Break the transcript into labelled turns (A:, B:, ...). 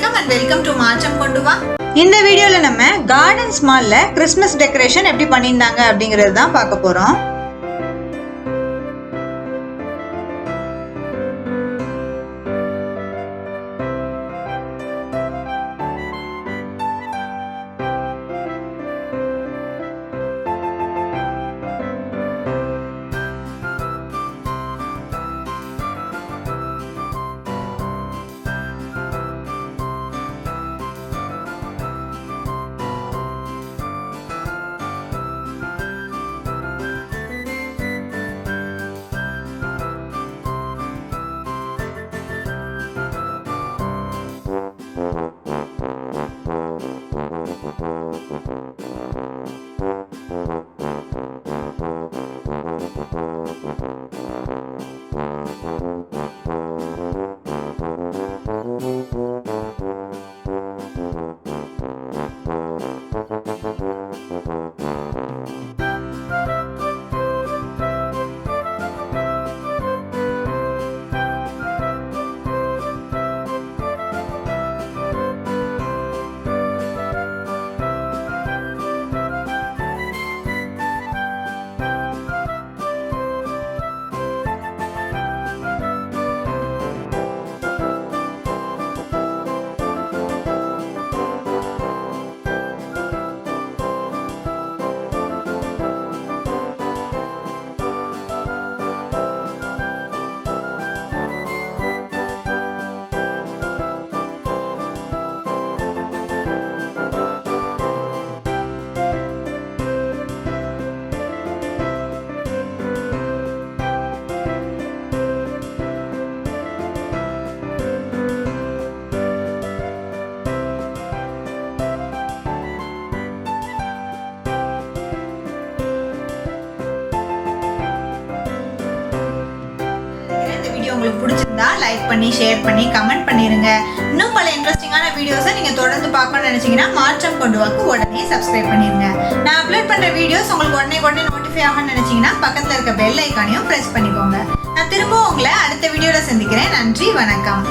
A: வணக்கம் and welcome to மாற்றம் கொண்டு வா. இந்த வீடியோல நம்ம கார்டன்ஸ் மால்ல கிறிஸ்மஸ் டெக்கரேஷன் எப்படி பண்ணியிருந்தாங்க அப்படிங்கிறது தான் பார்க்க போறோம். உங்களுக்கு பிடிச்சிருந்தா லைக் பண்ணி ஷேர் பண்ணி கமெண்ட் பண்ணிருங்க. இன்னும் பல இன்ட்ரெஸ்டிங்கான வீடியோஸை நீங்க தொடர்ந்து பார்க்கணும்னு நினைச்சீங்கன்னா மாற்றம் கொண்டு வாக்கு உடனே சப்ஸ்கிரைப் பண்ணிருங்க. நான் அப்லோட் பண்ற வீடியோஸ் உங்களுக்கு உடனே நோட்டிஃபை ஆகணும்னு நினைச்சீங்கன்னா பக்கத்துல இருக்க பெல் ஐக்கானையும் பிரஸ் பண்ணிக்கோங்க. நான் திரும்ப உங்களை அடுத்த வீடியோல சந்திக்கிறேன். நன்றி, வணக்கம்.